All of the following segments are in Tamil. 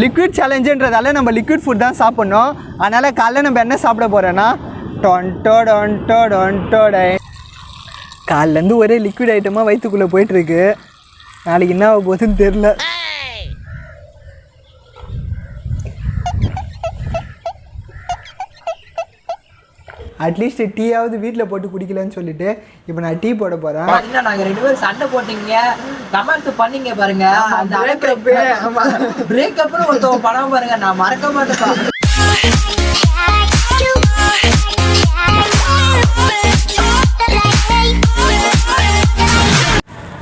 லிக்விட் சேலஞ்சுன்றதால நம்ம லிக்விட் ஃபுட் தான் சாப்பிட்ணும். அதனால் காலைல நம்ம என்ன சாப்பிட போகிறோன்னா காலிலேருந்து ஒரே லிக்விட் ஐட்டமாக வயிற்றுக்குள்ளே போயிட்டுருக்கு. நாளைக்கு என்ன ஆக போகுதுன்னு தெரில. அட்லீஸ்ட் டீயாவது வீட்டில் போட்டு குடிக்கலன்னு சொல்லிட்டு இப்போ நான் டீ போட போகிறேன். நாங்கள் 2 பேரும் சண்டை போட்டீங்க, கமெண்ட் பண்ணீங்க பாருங்க. அந்த பிரேக்கப்னு ஒருத்தவங்க படம் பாருங்க, நான் மறக்க மாட்டேன்.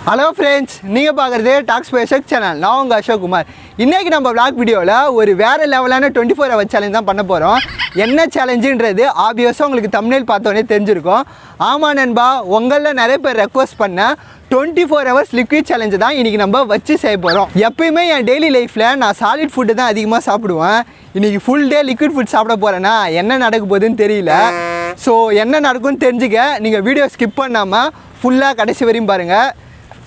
ஹலோ ஃப்ரெண்ட்ஸ், நீங்கள் பார்க்குறது TalksByAshok சேனல். நான் உங்கள் அசோக் குமார். இன்றைக்கி நம்ம vlog வீடியோவில் ஒரு வேறு லெவலான 24 hours சேலஞ்ச் தான் பண்ண போகிறோம். என்ன சேலஞ்சுன்றது ஆப்வியஸாக உங்களுக்கு தம்ப்நெயில் பார்த்தோன்னே தெரிஞ்சிருக்கும். ஆமாம் நண்பா, உங்களில் நிறைய பேர் ரெக்வஸ்ட் பண்ண 24 hours லிக்விட் சேலஞ்சு தான் இன்றைக்கி நம்ம வச்சு செய்ய போகிறோம். எப்பயுமே என் டெய்லி லைஃப்பில் நான் சாலிட் ஃபுட்டு தான் அதிகமாக சாப்பிடுவேன். இன்றைக்கி ஃபுல் டே லிக்விட் ஃபுட் சாப்பிட போகிறேன்னா என்ன நடக்க போகுதுன்னு தெரியல. ஸோ என்ன நடக்கும்னு தெரிஞ்சுக்க நீங்கள் வீடியோ ஸ்கிப் பண்ணாமல் ஃபுல்லாக கடைசி வரையும் பாருங்கள்.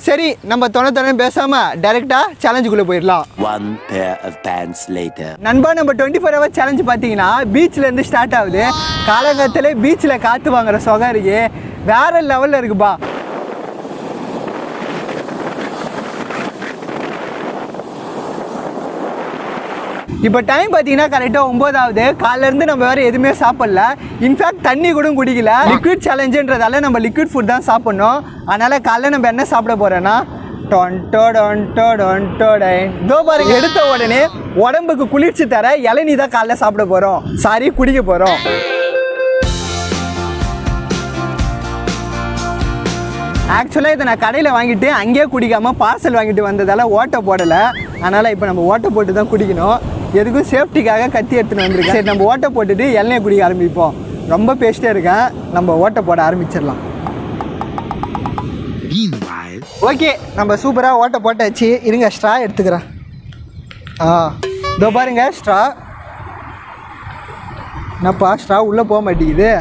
சரி, நம்ம தொண பேசாமல் டைரெக்டாக சேலஞ்சுக்குள்ளே போயிடலாம். நண்பா, நம்ம 24 hours சேலஞ்சு பார்த்தீங்கன்னா பீச்சிலேருந்து ஸ்டார்ட் ஆகுது. காலகட்டத்திலே பீச்சில் காற்று வாங்குற சொகம் இருக்கு, வேறு லெவலில் இருக்குப்பா. இப்போ டைம் பார்த்தீங்கன்னா கரெக்டாக 9 ஆகுது. காலையிலேருந்து நம்ம வேறு எதுவுமே சாப்பிடல. இன்ஃபேக்ட் தண்ணி கூட குடிக்கல. லிக்விட் சேலஞ்சுன்றதால நம்ம லிக்விட் ஃபுட் தான் சாப்பிட்ணும். அதனால் காலையில் நம்ம என்ன சாப்பிட போகிறோன்னா இதோ பாருங்க, எடுத்த உடனே உடம்புக்கு குளிர்ச்சி தர இளநீ தான் காலைல சாப்பிட போகிறோம். சாரி, குடிக்க போகிறோம். ஆக்சுவலாக இதை நான் கடையில் வாங்கிட்டு அங்கேயே குடிக்காமல் பார்சல் வாங்கிட்டு வந்ததால் ஓட்டை போடலை. அதனால் இப்போ நம்ம ஓட்டை போட்டு தான் குடிக்கணும். எதுக்கும் சேஃப்டிக்காக கத்தி எடுத்துன்னு வந்திருக்கேன். சரி, நம்ம ஓட்டை போட்டுட்டு இளநீர் குடிக்க ஆரம்பிப்போம். ரொம்ப பேஸ்ட்டே இருக்கேன், நம்ம ஓட்டை போட ஆரம்பிச்சிடலாம். ஓகே, நம்ம சூப்பராக ஓட்டை போட்டாச்சு. இருங்க, ஸ்ட்ரா எடுத்துக்கிறேன். இதோ பாருங்க ஸ்ட்ரா. என்னப்பா ஸ்ட்ரா உள்ளே போக மாட்டேங்குது.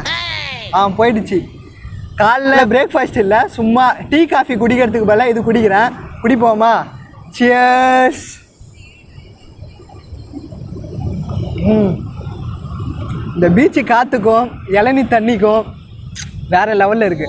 போயிடுச்சு. காலைல பிரேக்ஃபாஸ்ட் இல்லை, சும்மா டீ காஃபி குடிக்கிறதுக்கு பதிலாக இது குடிக்கிறேன். குடிப்போமா? சியர்ஸ். இந்த பீச்சு காற்றுக்கும் இளநீ தண்ணிக்கும் வேற லெவலில் இருக்கு.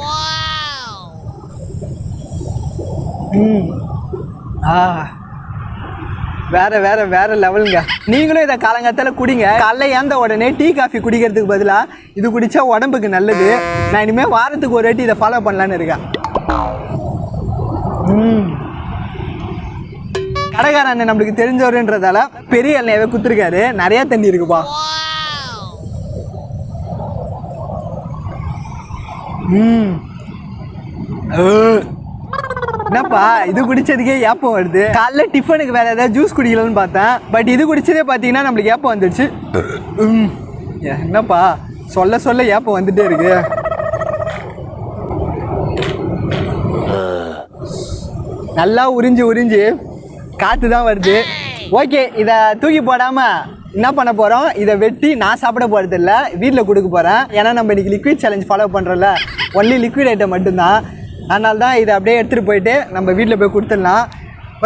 வேற லெவலுங்க. நீங்களும் இதை காலங்காலத்தில் குடிங்க. காலைல ஏந்த உடனே டீ காஃபி குடிக்கிறதுக்கு பதிலாக இது குடித்தா உடம்புக்கு நல்லது. நான் இனிமேல் வாரத்துக்கு ஒரு வாட்டி இதை ஃபாலோ பண்ணலான்னு இருக்கேன். கடைக்கார அண்ணன் நம்மளுக்கு தெரிஞ்சவருன்றதால பெரிய எண்ணெயாவே குத்துருக்காரு. நிறைய தண்ணி இருக்குப்பா. என்னப்பா இது குடிச்சதுக்கே ஏப்பம் வருது. காலைல டிஃபனுக்கு வேற ஏதாவது ஜூஸ் குடிக்கலாம்னு பார்த்தேன். பட் இது குடிச்சதே பார்த்தீங்கன்னா நம்மளுக்கு ஏப்பம் வந்துடுச்சு. என்னப்பா சொல்ல ஏப்பம் வந்துட்டே இருக்கு. நல்லா உறிஞ்சு காற்று தான் வருது. ஓகே, இதை தூக்கி போடாமல் என்ன பண்ண போகிறோம், இதை வெட்டி நான் சாப்பிட போகிறது இல்லை, வீட்டில் கொடுக்க போகிறேன். ஏன்னா நம்ம இன்றைக்கி லிக்விட் சேலஞ்ச் ஃபாலோ பண்ணுறோம்ல, ஒன்லி லிக்விட் ஐட்டம் மட்டும்தான். அதனால தான் இதை அப்படியே எடுத்துகிட்டு போயிட்டு நம்ம வீட்டில் போய் கொடுத்துடலாம்.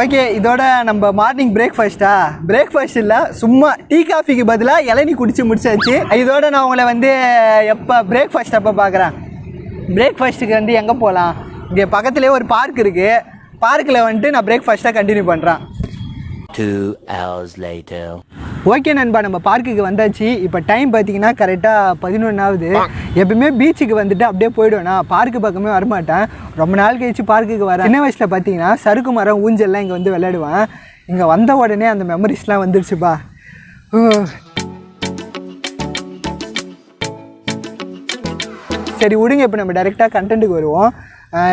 ஓகே, இதோட நம்ம மார்னிங் பிரேக்ஃபாஸ்ட் இல்லை, சும்மா டீ காஃபிக்கு பதிலாக இளநீ குடிச்சு முடிச்சாச்சு. இதோட நான் உங்களை வந்து எப்போ பிரேக்ஃபாஸ்ட் அப்போ பார்க்குறேன். பிரேக்ஃபாஸ்ட்டுக்கு வந்து எங்கே போகலாம், இங்கே பக்கத்துலேயே ஒரு பார்க் இருக்குது. பார்க்கில் வந்துட்டு நான் பிரேக்ஃபாஸ்ட்டாக கண்டினியூ பண்ணுறேன். 2 hours later. ஓகே நண்பா, நம்ம பார்க்குக்கு வந்தாச்சு. இப்போ டைம் பார்த்தீங்கன்னா கரெக்டாக 11 ஆகுது. எப்பவுமே பீச்சுக்கு வந்துட்டு அப்படியே போய்டுவேண்ணா, பார்க்கு பக்கமே வரமாட்டேன். ரொம்ப நாள் கழிச்சு பார்க்குக்கு வரேன். சின்ன வயசில் பார்த்தீங்கன்னா சறுக்கு மரம் ஊஞ்சல்லாம் இங்கே வந்து விளையாடுவேன். இங்கே வந்த உடனே அந்த மெமரிஸ்லாம் வந்துடுச்சுப்பா. சரி விடுங்க, இப்போ நம்ம டைரெக்டாக கண்டென்ட்டுக்கு வருவோம்.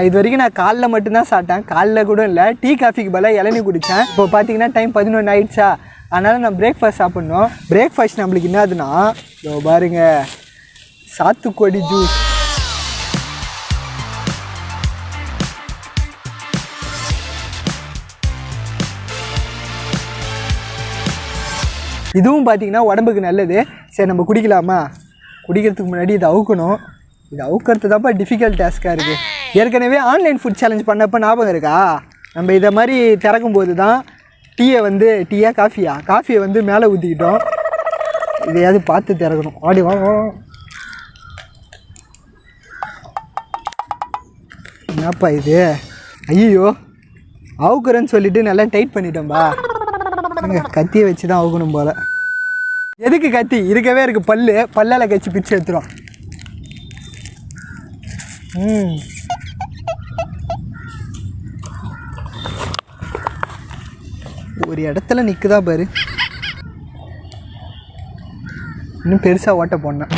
இது வரைக்கும் நான் காலைல மட்டும்தான் சாப்பிட்டேன். காலைல கூட இல்லை, டீ காஃபிக்கு பதிலாக இளநீ குடித்தேன். இப்போ பார்த்தீங்கன்னா டைம் 11 ஆகிடுச்சா. அதனால் நான் பிரேக்ஃபாஸ்ட் சாப்பிட்ணும். பிரேக்ஃபாஸ்ட் நம்மளுக்கு என்னதுன்னா இதோ பாருங்க, சாத்துக்குடி ஜூஸ். இதுவும் பார்த்தீங்கன்னா உடம்புக்கு நல்லது. சரி, நம்ம குடிக்கலாமா? குடிக்கிறதுக்கு முன்னாடி இதை அவுக்கணும். இது அவுக்கிறது தான்ப்பா டிஃபிகல்ட் டாஸ்க்காக இருக்குது. ஏற்கனவே ஆன்லைன் ஃபுட் சேலஞ்ச் பண்ணப்போ ஞாபகம் இருக்கா? நம்ம இதை மாதிரி திறக்கும்போது தான் டீயா காஃபியை வந்து மேலே ஊற்றிக்கிட்டோம். இதையாவது பார்த்து திறக்கணும். ஆடி வா. என்னப்பா இது? ஐயோ, அவுக்குறேன்னு சொல்லிட்டு நல்லா டைட் பண்ணிட்டோம்பா. கத்தியை வச்சு தான் அவுக்கணும் போல். எதுக்கு கத்தி? இருக்கவே இருக்குது பல்லால் கச்சி பிச்சு எடுத்துரும். ஒரு இடத்துல நிற்குதா பாரு. இன்னும் பெருசாக ஓட்ட போனேன்.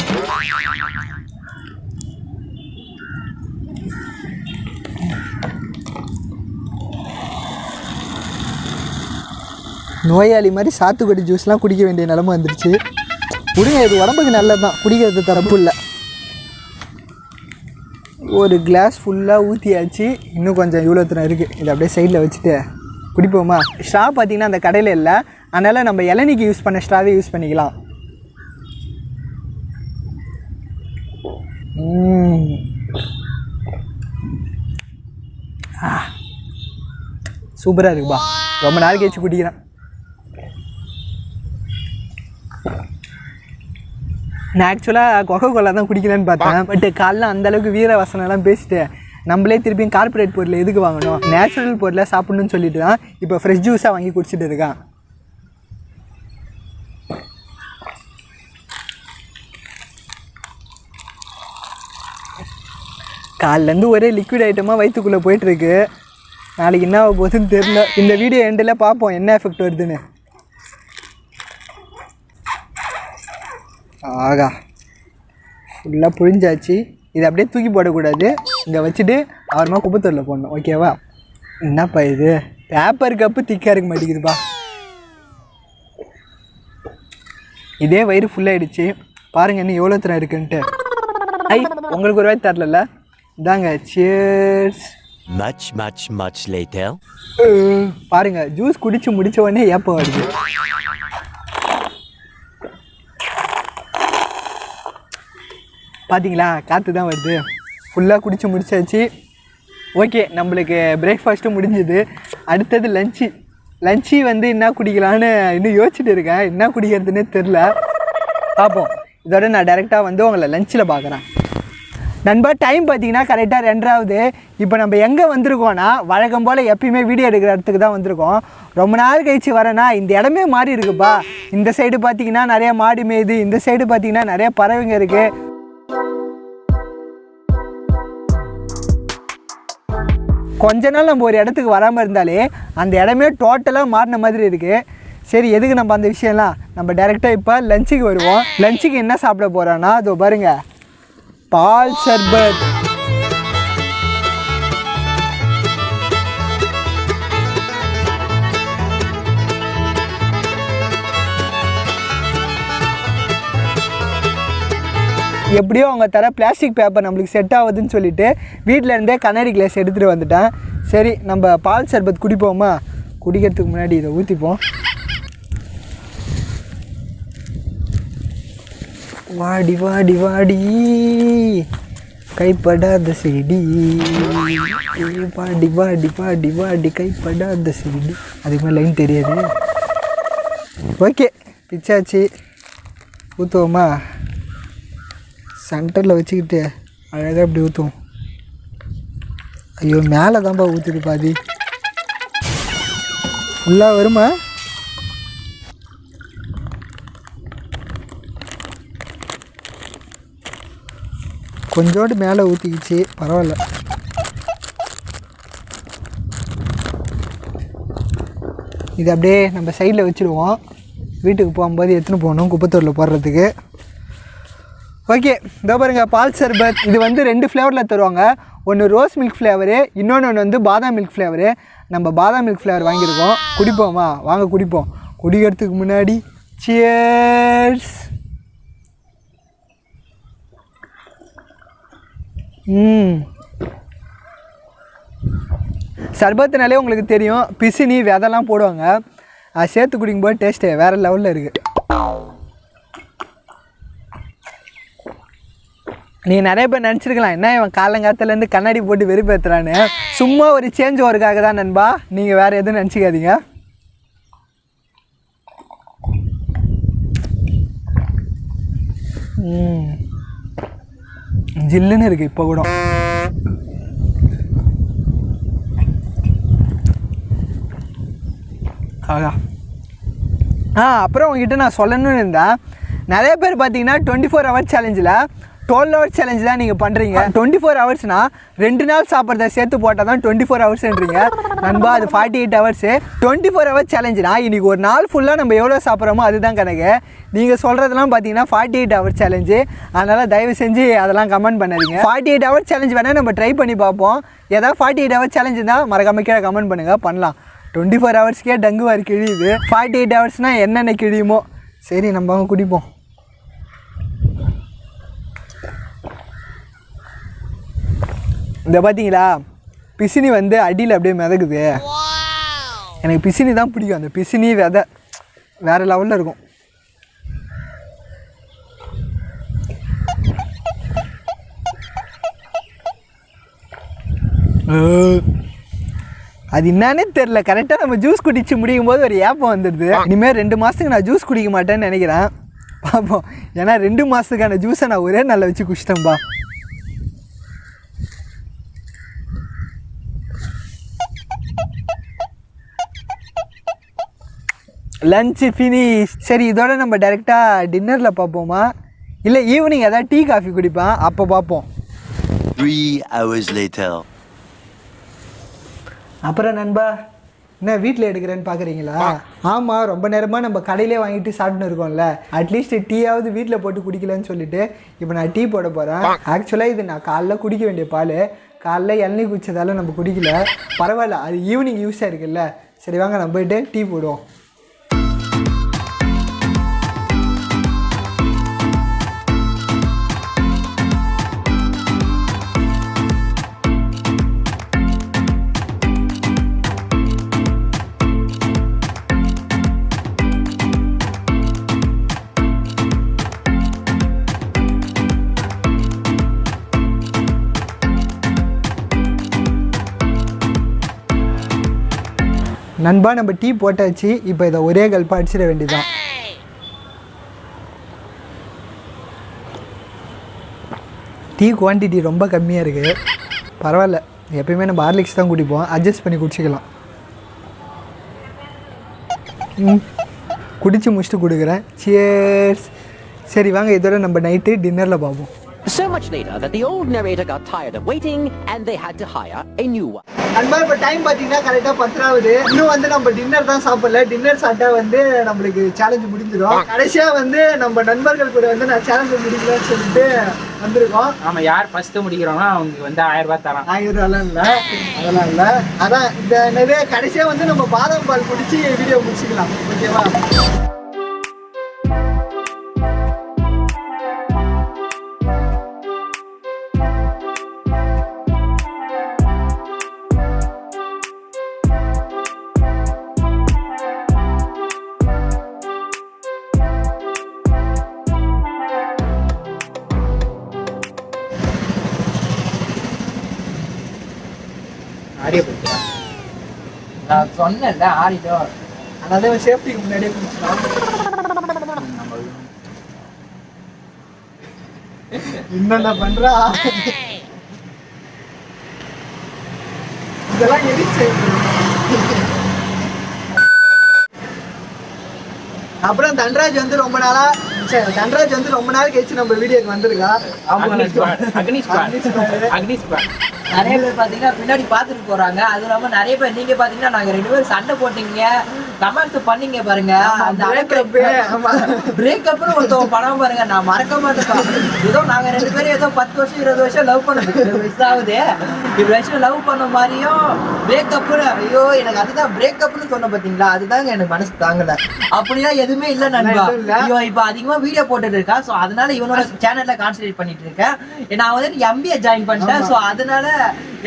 நோயாளி மாதிரி சாத்துக்குடி ஜூஸ்லாம் குடிக்க வேண்டிய நிலமை வந்துருச்சு. குடிங்க, இது உடம்புக்கு நல்லது தான், குடிக்கிறது தரப்பு இல்லை. ஒரு கிளாஸ் ஃபுல்லாக ஊற்றியாச்சு. இன்னும் கொஞ்சம் இவ்வளோ தூரம் இருக்குது. இதை அப்படியே சைடில் வச்சுட்டு குடிப்போமா? ஸ்ட்ரா பார்த்திங்கன்னா அந்த கடையில் இல்லை, அதனால் நம்ம இளநிக்கு யூஸ் பண்ண ஸ்ட்ராவே யூஸ் பண்ணிக்கலாம். சூப்பராக இருக்குப்பா. ரொம்ப நாள் கழிச்சு குடிக்கிறேன். நான் ஆக்சுவலாக கொக்கோலா தான் குடிக்கலான்னு பார்த்தேன். பட் காலைல அந்தளவுக்கு வீர வசனம்லாம் பேசிட்டு நம்மளே திருப்பியும் கார்பரேட் பொருள் எதுக்கு வாங்கணும், நேச்சுரல் பொருளை சாப்பிட்ணுன்னு சொல்லிட்டு தான் இப்போ ஃப்ரெஷ் ஜூஸாக வாங்கி குடிச்சிட்டு இருக்கான். காலிலேருந்து ஒரே லிக்விட் ஐட்டமாக வயிற்றுக்குள்ளே போயிட்டுருக்கு. நாளைக்கு என்ன ஆக போகுதுன்னு தெரில. இந்த வீடியோ எண்டில் பார்ப்போம் என்ன எஃபெக்ட் வருதுன்னு. ஆகா, ஃபுல்லாக புழிஞ்சாச்சு. இதை அப்படியே தூக்கி போடக்கூடாது, இங்கே வச்சுட்டு அப்புறமா குப்பத்தூரில் போடணும். ஓகேவா? என்னப்பா இது? பேப்பர் கப்பு திக்காக இருக்க மாட்டேங்குதுப்பா. இதே வயிறு ஃபுல்லாகிடுச்சு. பாருங்கள் இன்னும் எவ்வளோ தூரம் இருக்குன்ட்டு. உங்களுக்கு ஒரு வாய் தரல. இதாங்க, சியர்ஸ். Much later. பாருங்க, ஜூஸ் குடிச்சு முடிச்ச உடனே ஏப்பம் வருது. பார்த்தீங்களா, காற்று தான் வருது. ஃபுல்லாக குடிச்சு முடிச்சாச்சு. ஓகே, நம்மளுக்கு பிரேக்ஃபாஸ்ட்டும் முடிஞ்சுது. அடுத்தது லஞ்சு வந்து என்ன குடிக்கலான்னு இன்னும் யோசிச்சுட்டு இருக்கேன். என்ன குடிக்கிறதுனே தெரில. பார்ப்போம். இதோட நான் டைரெக்டாக வந்து உங்களை லஞ்சில் பார்க்குறேன். நண்பா, டைம் பார்த்தீங்கன்னா கரெக்டாக 2:00 இப்போ நம்ம எங்கே வந்திருக்கோன்னா, வழக்கம் போல் எப்பயுமே வீடியோ எடுக்கிற இடத்துக்கு தான் வந்திருக்கோம். ரொம்ப நாள் கழிச்சு வரேன்னா இந்த இடமே மாறி இருக்குப்பா. இந்த சைடு பார்த்தீங்கன்னா நிறையா மாடு மேய்து, இந்த சைடு பார்த்தீங்கன்னா நிறையா பறவைங்க இருக்குது. கொஞ்ச நாள் நம்ம ஒரு இடத்துக்கு வராமல் இருந்தாலே அந்த இடமே டோட்டலாக மாறின மாதிரி இருக்குது. சரி, எதுக்கு நம்ம அந்த விஷயம்லாம், நம்ம டைரெக்டாக இப்போ லஞ்சுக்கு வருவோம். லஞ்சுக்கு என்ன சாப்பிட போகிறோன்னா, அதோ பாருங்கள், பால் சர்பத். எப்படியோ அவங்க தர பிளாஸ்டிக் பேப்பர் நம்மளுக்கு செட் ஆகுதுன்னு சொல்லிட்டு வீட்டில் இருந்தே கண்ணாடி கிளாஸ் எடுத்துகிட்டு வந்துட்டேன். சரி, நம்ம பால் சர்பத் குடிப்போமா? குடிக்கிறதுக்கு முன்னாடி இதை ஊற்றிப்போம். வாடி வாடி வாடி கைப்படாத செடி, வாடி வாடி வாடி வாடி கைப்படாத செடி. அதுக்கு மேலே லைன் தெரியாது. ஓகே, பிச்சாச்சு. ஊற்றுவோமா? சென்டரில் வச்சுக்கிட்டு அழகாக இப்படி ஊற்றுவோம். ஐயோ, மேலே தான்ப்பா ஊற்றுது பாதி. ஃபுல்லாக வருமா? கொஞ்சோண்டு மேலே ஊற்றிக்கிச்சு, பரவாயில்ல. இது அப்படியே நம்ம சைடில் வச்சுடுவோம். வீட்டுக்கு போகும்போது எடுத்துன்னு போகணும் குப்பத்தூரில் போடுறதுக்கு. ஓகே, இதோ பாருங்கள், பால் சர்பத். இது வந்து 2 ஃப்ளேவரில் தருவாங்க. ஒன்று ரோஸ் மில்க் ஃப்ளேவரு, இன்னொன்று வந்து பாதாம் மில்க் ஃப்ளேவரு. நம்ம பாதாம் மில்க் ஃப்ளேவர் வாங்கியிருக்கோம். குடிப்போமா? வாங்க குடிப்போம். குடிக்கிறதுக்கு முன்னாடி சியர்ஸ். சர்பத்துனாலே உங்களுக்கு தெரியும், பிசினி விதெல்லாம் போடுவாங்க. அது சேர்த்து குடிக்கும்போது டேஸ்ட்டு வேறு லெவலில் இருக்குது. நீங்கள் நிறைய பேர் நினச்சிருக்கலாம், என்ன இவன் காலங்காலத்துலேருந்து கண்ணாடி போட்டு வெறுப்பேற்றுறான்னு. சும்மா ஒரு சேஞ்ச் ஒர்க்காக தான் நண்பா, நீங்கள் வேறு எதுவும் நினச்சிக்காதீங்க. ஜில்லுன்னு இருக்குது இப்போ கூட. ஆகா. அப்புறம் உங்ககிட்ட நான் சொல்லணும்னு இருந்தேன். நிறைய பேர் பார்த்தீங்கன்னா 24 hour சேலஞ்சில் 12 hour சேலஞ்ச் தான் நீங்கள் பண்ணுறீங்க. 24 hours 2 நாள் சாப்பிட்றத சேர்த்து போட்டால் தான் 24 hours நண்பா. அது 48 hours. 24 hour சேலஞ்சுனா இன்றைக்கி ஒரு நாள் ஃபுல்லாக நம்ம எவ்வளோ சாப்பிட்றோமோ அதுதான் கணக்கு. நீங்கள் சொல்கிறதுலாம் பார்த்தீங்கன்னா 48 hour சேலஞ்சு. அதனால் தயவு செஞ்சு அதெல்லாம் கமெண்ட் பண்ணாதீங்க. 48 hour சேலஞ்ச் வேணால் நம்ம ட்ரை பண்ணி பார்ப்போம். ஏதாவது 48 hour சேலஞ்சு தான் மறக்காம கீழே கமெண்ட் பண்ணுங்கள், பண்ணலாம். 24 hours டங்கு வாரி கிழியுது. 48 hours என்னென்ன கிழியுமோ. சரி நம்ம அவங்க குடிப்போம். இந்த பார்த்தீங்களா பிசினி வந்து அடியில் அப்படியே மிதக்குது. எனக்கு பிசினி தான் பிடிக்கும். அந்த பிசினி விதை வேறு லெவலில் இருக்கும். அது என்னன்னே தெரில. கரெக்டாக நம்ம ஜூஸ் குடிச்சு முடியும் போது ஒரு ஏப்பம் வந்துடுது. இனிமேல் 2 மாதத்துக்கு நான் ஜூஸ் குடிக்க மாட்டேன்னு நினைக்கிறேன். பார்ப்போம். ஏன்னா 2 மாதத்துக்கான ஜூஸை நான் ஒரே நாளில் வச்சு குடிச்சிட்டேன்பா. Lunch finish. சரி, இதோட நம்ம டைரெக்டாக டின்னரில் பார்ப்போமா, இல்லை ஈவினிங் ஏதாவது டீ காஃபி குடிப்பேன் அப்போ பார்ப்போம். 3 hours later. அப்புறம் நண்பா என்ன வீட்டில் எடுக்கிறேன்னு பார்க்குறீங்களா? ஆமாம், ரொம்ப நேரமாக நம்ம கடையிலே வாங்கிட்டு சாப்பிட்டுன்னு இருக்கோம்ல. அட்லீஸ்ட் டீயாவது வீட்டில் போட்டு குடிக்கலன்னு சொல்லிட்டு இப்போ நான் டீ போட போகிறேன். ஆக்சுவலாக இது நான் காலைல குடிக்க வேண்டிய பால். காலைல எண்ணெய் குடிச்சதால நம்ம குடிக்கல. பரவாயில்ல, அது ஈவினிங் யூஸாக இருக்குல்ல. சரி வாங்க நம்ம போயிட்டு டீ போடுவோம். நண்பா நம்ம டீ போட்டாச்சு. இப்போ இதை ஒரே கல்ப்பாக அடிச்சிட வேண்டியதான். டீ குவான்டிட்டி ரொம்ப கம்மியாக இருக்குது. பரவாயில்ல, எப்பயுமே நம்ம ஹார்லிக்ஸ் தான் குடிப்போம். அட்ஜஸ்ட் பண்ணி குடிச்சிக்கலாம். குடிச்சு முடிச்சுட்டு கொடுக்குறேன். சியர்ஸ். சரி வாங்க, இதோட நம்ம நைட்டு டின்னரில் பார்ப்போம். So much later that the old narrator got tired of waiting and they had to hire a new one. நண்பா இப்போ டைம் பார்த்தீங்கன்னா கரெக்டாக 10 ஆகுது. இன்னும் வந்து நம்ம டின்னர் தான் சாப்பிடல. டின்னர் சாப்பிட்டா வந்து நம்மளுக்கு சேலஞ்சு முடிஞ்சிடும். கடைசியாக வந்து நம்ம நண்பர்கள் கூட வந்து நான் சேலஞ்சு முடிக்கலன்னு சொல்லிட்டு வந்திருக்கோம். ஆமாம், யார் ஃபஸ்ட்டு முடிக்கிறோம்னா அவங்க வந்து 1000 ரூபாய் தரோம். 1000 ரூபாலாம் இல்லை, அதெல்லாம் இல்லை. அதான் இந்த நிறைய கடைசியாக வந்து நம்ம பாதாம் பால் குடிச்சு வீடியோ முடிச்சுக்கலாம். ஓகேவா? நான் சொன்னேன்ல ஆடிட்டோம். அதாவது சேஃப்டிக்கு முன்னாடியே குடிச்சிடலாம். என்னென்ன பண்றா இதெல்லாம் எடிட் செய்யணும். அப்புறம் தன்ராஜ் வந்து ரொம்ப நாளா கழிச்சு நம்ம வீடியோக்கு வந்திருக்கா. நிறைய பேர் பாத்தீங்கன்னா பின்னாடி பாத்துட்டு போறாங்க. அது இல்லாம நிறைய பேர் நீங்க பாத்தீங்கன்னா நாங்க 2 பேரும் சண்டை போட்டீங்க, கமெண்ட் பண்ணீங்க பாருங்க. அந்த பிரேக்கப்னு ஒருத்தவங்க படம் பாருங்க, நான் மறக்க மாட்டேன். ஏதோ நாங்க 2 பேரும் ஏதோ 10 வருஷம் 20 வருஷம் லவ் பண்ணது மிஸ் ஆகுது. 20 வருஷம் லவ் பண்ண மாதிரியும் பிரேக்கப்னு, ஐயோ எனக்கு அதுதான் பிரேக்கப்னு சொன்ன பாத்தீங்களா, அதுதாங்க எனக்கு மனசு தாங்கல. அப்படிலாம் எதுவுமே இல்ல நண்பா. இவன் இப்ப அதிகமா வீடியோ போட்டுட்டு இருக்கா. சோ அதனால இவனோட சேனல்ல கான்சென்ட்ரேட் பண்ணிட்டு இருக்கேன். நான் வந்து MBA ஜாயின் பண்ணிட்டேன். சோ அதனால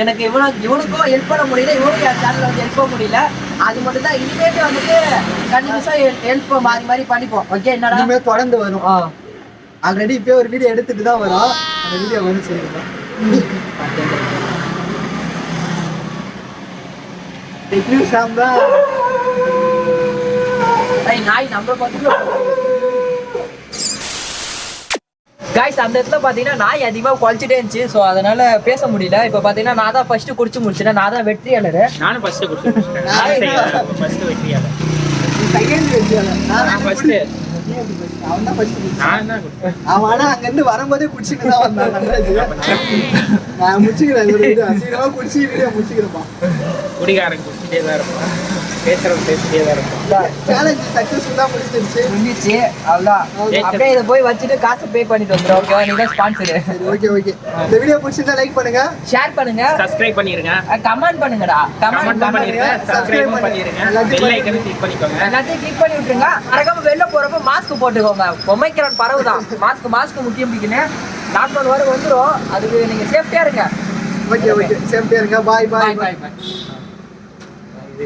எனக்கு இவனுக்கும் ஹெல்ப் பண்ண முடியல, இவனுக்கும் என் சேனல்ல வந்து ஹெல்ப் பண்ண முடியல. அது மட்டும் தான். இனிமேட்டு வந்துட்டு கண்டினியூஸா ஹெல்ப் மாறி பண்ணிப்போம். ஓகே, என்னடா இனிமே தொடர்ந்து வரும். ஆல்ரெடி இப்போ ஒரு வீடியோ எடுத்துட்டு தான் வரும். அந்த வீடியோ வந்து சொல்லிருக்கோம். டெக்னிக் ஷாம் தான். நாய் நம்ம பார்த்துட்டு காய்ஸ் அந்த இடத்துல பார்த்தீங்கன்னா நாய் அதிகமாக குழச்சிட்டே இருந்துச்சு. ஸோ அதனால பேச முடியல. இப்போ பார்த்தீங்கன்னா நான் தான் ஃபர்ஸ்ட் குடிச்சு முடிச்சேன். நான் தான் வெற்றியாளர். நானும் ஃபர்ஸ்ட் குடிச்சு முடிச்சிட்டேன். ஃபர்ஸ்ட் வெற்றியாளர். செகண்ட் வெற்றியாளர். நான் ஃபர்ஸ்ட். அவன் தான் ஃபர்ஸ்ட். நான் தான் குடிச்சேன். அவன் ஆனா அங்கேருந்து வரும்போதே குடிச்சிட்டு தான் வந்தான். நான் முடிச்சுக்கிறேன். அசீரமாக குடிச்சு வீடியோ முடிச்சுக்கிறேன்ப்பா. குடிகாரன் குடிச்சிட்டே தான் இருப்பான். பேசுறவங்க பேசிட்டே தான் இருப்பான். சேலஞ்ச் சக்ஸஸ்ஃபுல்லாக முடிஞ்சிருச்சு. அவ்வளோதான். அப்படியே இதை போய் வச்சுட்டு காசு பே பண்ணிட்டு வந்துடும். ஓகேவா? நீங்க தான் ஸ்பான்சர். Okay okay. இந்த வீடியோ பிடிச்சிருந்தா லைக் பண்ணுங்க, ஷேர் பண்ணுங்க, சப்ஸ்கிரைப் பண்ணிருங்க, கமெண்ட் பண்ணுங்கடா. கமெண்ட் பண்ணிருங்க, சப்ஸ்கிரைப் பண்ணிருங்க, பெல் ஐகானை கிளிக் பண்ணிக்கோங்க. எல்லாத்தையும் கிளிக் பண்ணி விட்டுருங்க. மறக்காம வெளில போறப்ப மாஸ்க் போட்டுக்கோங்க. ஒமைக்ரான் பரவுதான். மாஸ்க் முக்கியம். பிடிக்குன்னு லாக்டவுன் வர வந்துடும். அதுக்கு நீங்க சேஃப்டியா இருங்க. Okay okay. சேஃப்டியா இருங்க. பாய் பாய் பாய் பாய். இது